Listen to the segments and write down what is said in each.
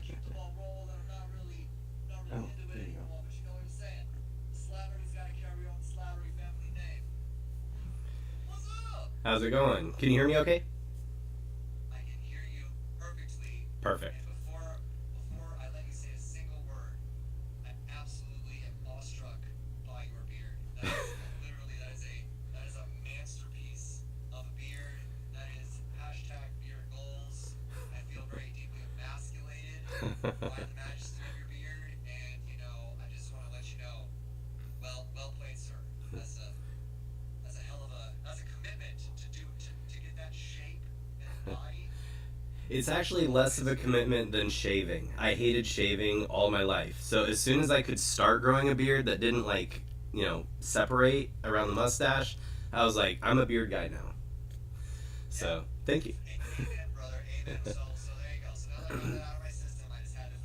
keep the ball rolling. I'm not really Oh, into there it you go. anymore, but you know what I'm saying. The Slattery's got to carry on the Slattery family name. What's up? How's it going? Can you hear me okay? I can hear you perfectly. Perfect. And before I let you say a single word, I absolutely am awestruck by your beard. That is literally that is a masterpiece of a beard. That is hashtag beard goals. I feel very deeply emasculated by the majesty of your beard, and I just want to let you know, well played, sir. That's a that's a hell of a that's a commitment to get that shape and body. It's actually less of a commitment than shaving. I hated shaving all my life. So as soon as I could start growing a beard that didn't separate around the mustache, I was like, I'm a beard guy now. Yeah. So, thank you. Amen, brother. Amen. So there you go. So now that I got that out of my system, I just had to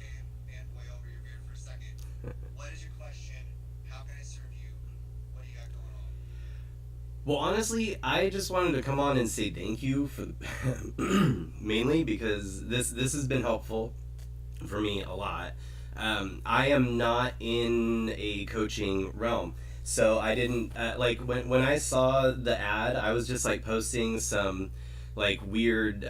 fanboy over your beard for a second. What is your question? How can I serve you? What do you got going on? Well, honestly, I just wanted to come on and say thank you for mainly because this has been helpful for me a lot. I am not in a coaching realm. So I didn't when I saw the ad, I was just like posting some weird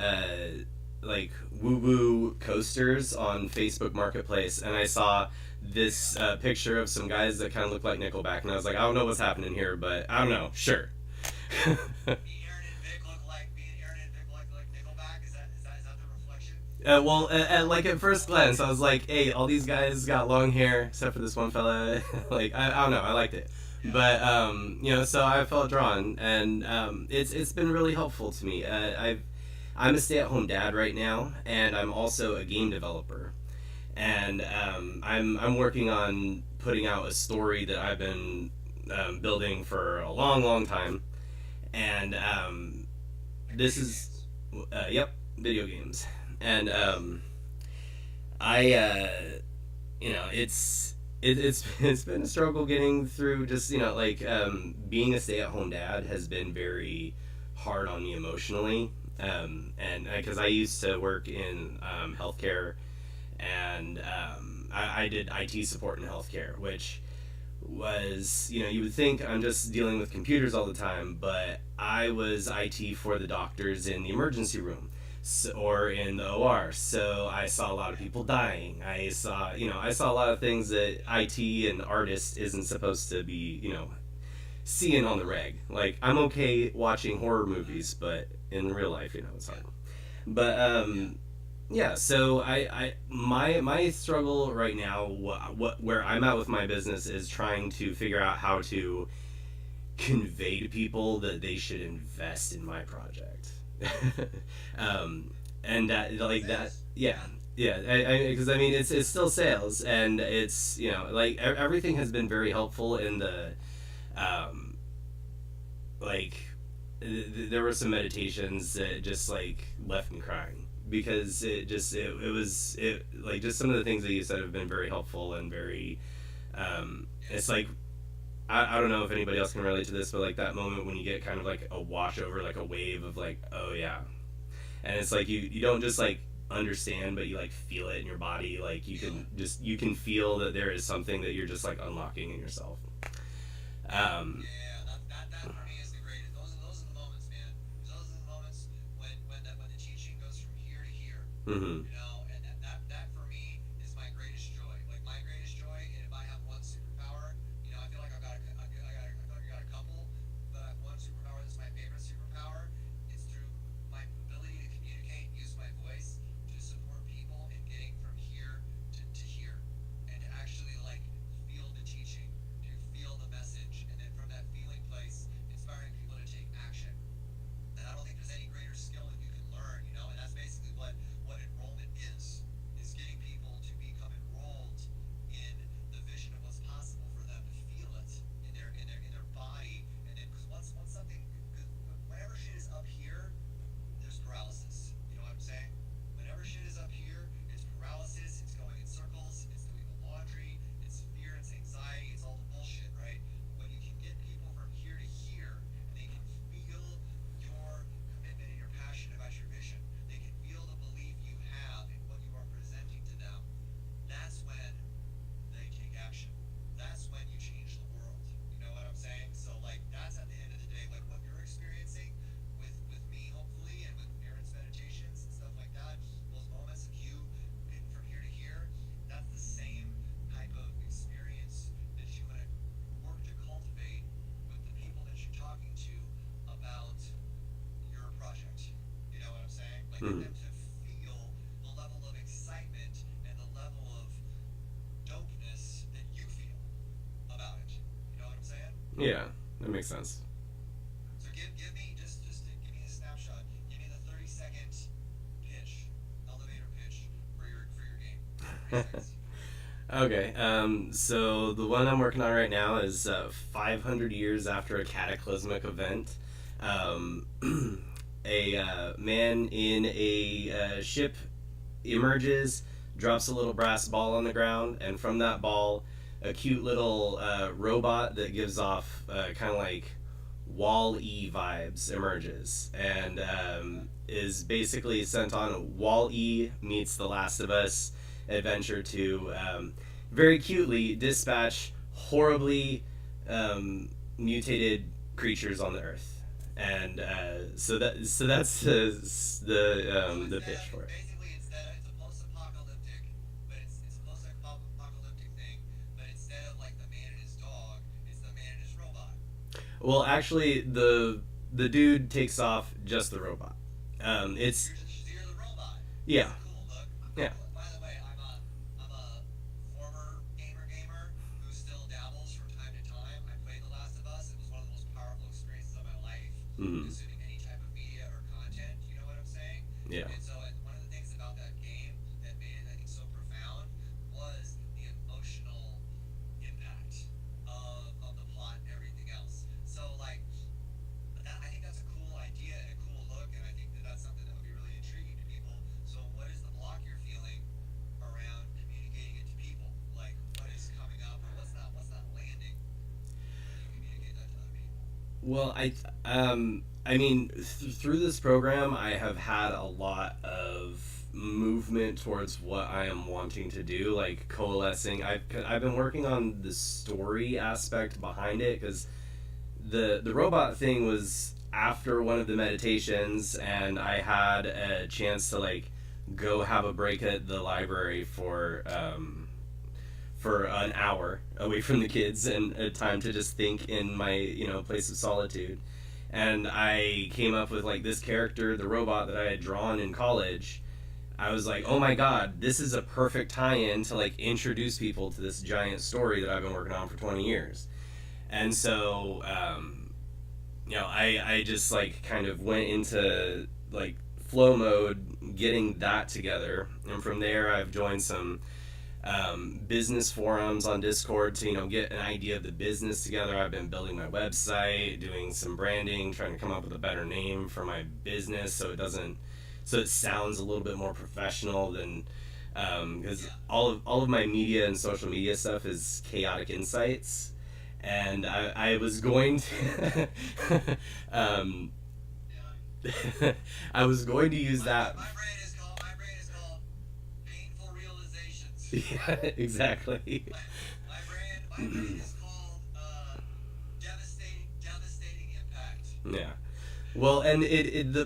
woo woo coasters on Facebook Marketplace, and I saw this picture of some guys that kind of look like Nickelback, and I was like, I don't know what's happening here, but I don't know. Sure. Me, Aaron, and Vic look like me and Aaron and Vic like Nickelback. Is that the reflection? Well, at first glance, I was like, "Hey, all these guys got long hair, except for this one fella." I don't know, I liked it, Yeah. but so I felt drawn, and it's been really helpful to me. I'm a stay-at-home dad right now, and I'm also a game developer, and I'm working on putting out a story that I've been building for a long, long time, and Like this video is games. yep, video games. And I it's been a struggle getting through. Just being a stay-at-home dad has been very hard on me emotionally. And because I used to work in healthcare, and I did IT support in healthcare, which was, you would think I'm just dealing with computers all the time, but I was IT for the doctors in the emergency room, or in the OR. So I saw a lot of people dying. I saw a lot of things that IT and artist isn't supposed to be, seeing on the reg. Like, I'm okay watching horror movies, but in real life, it's hard. Yeah. But Yeah. yeah, so my struggle right now, where I'm at with my business, is trying to figure out how to convey to people that they should invest in my project. And that, like that, Sales. yeah, Yeah. yeah, because I mean it's still sales, and it's, everything has been very helpful in the um like there were some meditations that just left me crying, because it was it like just some of the things that you said have been very helpful and very Yeah. it's like, I don't know if anybody else can relate to this, but like that moment when you get kind of like a wash over, like a wave of like, oh yeah, and it's like you don't just understand, but you feel it in your body, like Feel it. you can feel that there is something that you're just unlocking in yourself. um Yeah. That for me is the greatest. Those are the moments, man. Those are the moments when the teaching goes from here to here. mhm. And that for me is my greatest joy. Like my greatest joy, and if I have one superpower, I feel like I feel like I got a couple, but I have one superpower that's my favorite superpower. It's through my ability to communicate, use my voice to support people in getting from here to here, and to actually feel the teaching, to feel the message, and then from that feeling place, inspiring people to take action. And I don't think there's any greater skill that you can learn, and that's basically what enrollment I get Mhm. them to feel the level of excitement and the level of dopeness that you feel about it. You know what I'm saying? Yeah, that makes sense. So give me just to give me a snapshot. Give me the 30-second pitch, elevator pitch for your game. 30 seconds. Okay, so the one I'm working on right now is 500 years after a cataclysmic event. Um, a man in a ship emerges, drops a little brass ball on the ground, and from that ball, a cute little robot that gives off kind of like Wall-E vibes emerges, and is basically sent on Wall-E meets The Last of Us adventure to very cutely dispatch horribly mutated creatures on the Earth. And that's the pitch for it. Basically it's a post-apocalyptic, but it's a post-apocalyptic thing, but instead of like the man and his dog, it's the man and his robot. Well, actually, the dude takes off just the robot. It's You're the robot. yeah, That's a cool look. yeah. By the way, I'm a former gamer who still dabbles from time to time. I played The Last of Us. It was one of the most powerful experiences of my life, Mm, consuming any type of media or content. You know what I'm saying? yeah. And so one of the things about that game that made it, I think, so profound was the emotional impact of the plot and everything else. So like I think that's a cool idea and a cool look, and I think that that's something that would be really intriguing to people. So, what is the block you're feeling around communicating it to people? Like, what is coming up, or what's not landing when you communicate that to other people? Well, I mean, through this program, I have had a lot of movement towards what I am wanting to do, like coalescing. I've been working on the story aspect behind it because the robot thing was after one of the meditations, and I had a chance to like go have a break at the library for an hour away from the kids and a time to just think in my place of solitude. And I came up with like this character, the robot that I had drawn in college. I was like, oh my god, this is a perfect tie-in to like introduce people to this giant story that I've been working on for 20 years. And so I just like kind of went into like flow mode getting that together, and from there I've joined some business forums on Discord to get an idea of the business together. I've been building my website, doing some branding, trying to come up with a better name for my business so it sounds a little bit more professional than because all of my media and social media stuff is chaotic insights, and I was going to I was going to use that. My brain is called painful realizations. Yeah, exactly. My brain is called devastating impact. Yeah. Well, and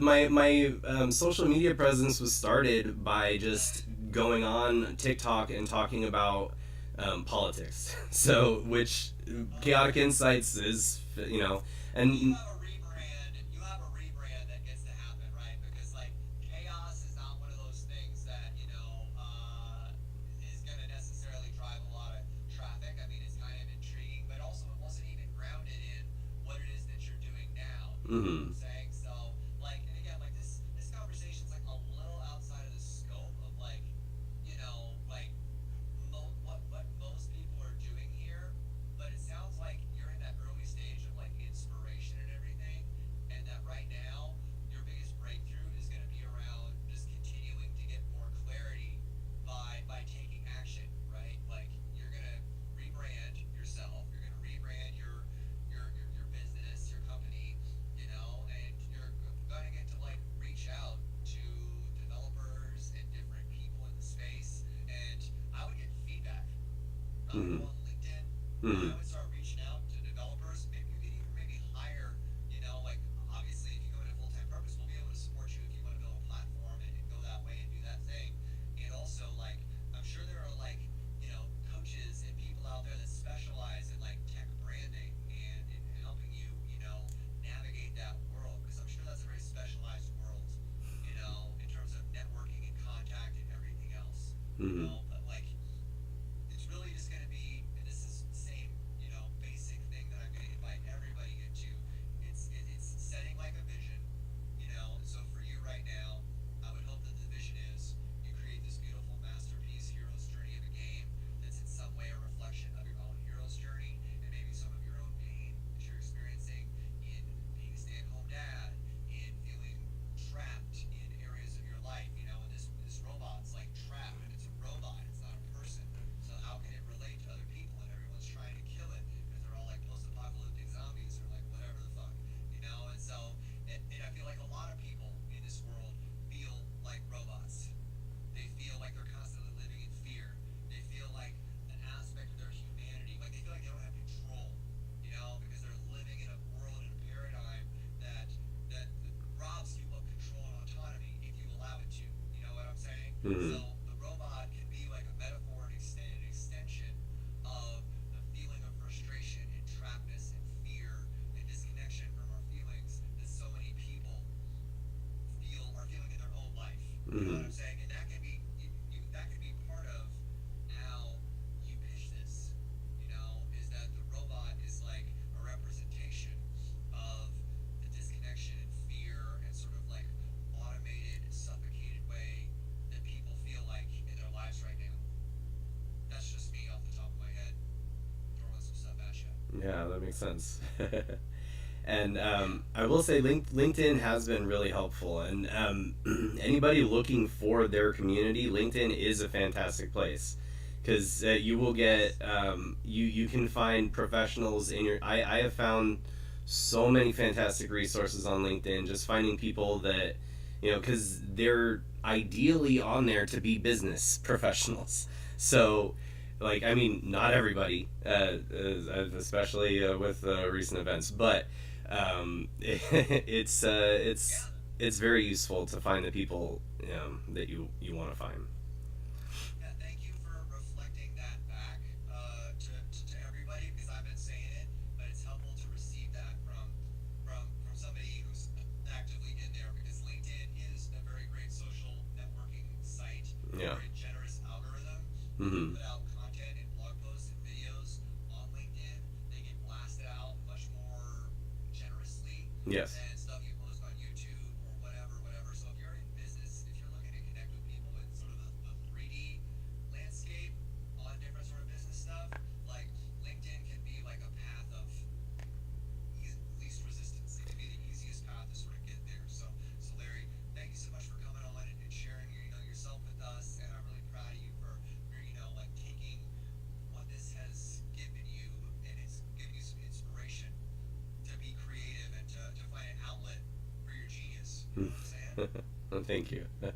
my social media presence was started by just going on TikTok and talking about politics. So, which chaotic insights is, and You have a rebrand that gets to happen, right? Because like chaos is not one of those things that is going to necessarily drive a lot of traffic. I mean, it's kind of intriguing, but also it wasn't even grounded in what it is that you're doing now. You know what I'm mhm. saying? So like, and again, like this conversation's like a little outside of the scope of like, like what most people are doing here, but it sounds like you're in that early stage of like inspiration and everything, and that right now your biggest breakthrough is going to be around just continuing to get more clarity by taking action, right? Like you're going to rebrand yourself, you're going to rebrand your business, your company, and you're going to get to like reach out to developers and different people in the space, and I would get feedback. I would Mhm. go on LinkedIn. I Mhm. would start reaching out to developers. Maybe you could even maybe hire, like obviously if you go into full-time purpose, we'll be able to support you if you want to build a platform and go that way and do that thing. And also like I'm sure there are like, coaches and people out there that specialize in like tech branding and in helping you, navigate that world because I'm sure that's a very specialized world, in terms of Mm-hmm. But like, it's really just going to be, and this is the same, basic thing that I'm going to invite everybody into. It's setting like a vision, So for you right now, I would hope that the vision is you create this beautiful masterpiece, hero's journey of a game that's in some way a reflection of your own hero's journey and maybe some of your own pain that you're experiencing in being a stay-at-home dad, in feeling trapped in areas of your life, and this robot's like trapped and it's a robot, it's not a person. So how can it relate to other people and everyone's trying to kill it because they're all like post-apocalyptic zombies or like whatever the fuck, And so, and I feel like a lot of people in this world feel like robots. They feel like they're constantly living in fear. They feel like an aspect of their humanity, like they feel like they don't have control, because they're living in a world and a paradigm that robs you of control and autonomy if you allow it to. You know what I'm saying? Mm-hmm. So the robot can be like a metaphor and an extension of the feeling of frustration and trappedness and fear and disconnection from our feelings that so many people are feeling in their own life. You know what Mm-hmm. I'm saying? And that can be that can be part of how you pitch this. Is that the robot is like a representation of the disconnection and fear and sort of like automated, suffocated way that people feel like in their lives right now. That's just me off the top of my head throwing some stuff at you. Yeah, that makes sense. And Yeah. I will say LinkedIn has been really helpful. And anybody looking for their community, LinkedIn is a fantastic place because you will get Yes. you can find professionals in your. I have found so many fantastic resources on LinkedIn. Just finding people that because they're ideally on there to be business professionals. So like I mean not everybody especially with recent events but Yeah. it's very useful to find the people that you want to find. Yeah, thank you for reflecting that back to everybody because I've been saying it, but it's helpful to receive that from somebody who's actively in there because LinkedIn is a very great social networking site, a Yeah. very generous algorithm. When you Mm-hmm. put out content and blog posts and videos on LinkedIn, they get blasted out much more generously Yes. than stuff you post on YouTube or whatever. So if you're in business, if you're looking to connect with people with sort of the 3D landscape on different sort of business stuff, like LinkedIn can be like a path of least resistance. It can be the easiest path to sort of get there. So Larry, thank you so much for coming on and sharing yourself with us, and I'm really proud of you for like taking what this has given you, and it's given you some inspiration to be creative and to find an outlet for your genius. You know what I'm saying? Well, thank you. You're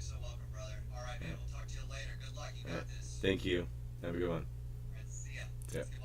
so welcome, brother. All right, man. We'll talk to you later. Good luck. You All right. got this. Thank you. Have a good one. All right, see ya. Yeah. See you.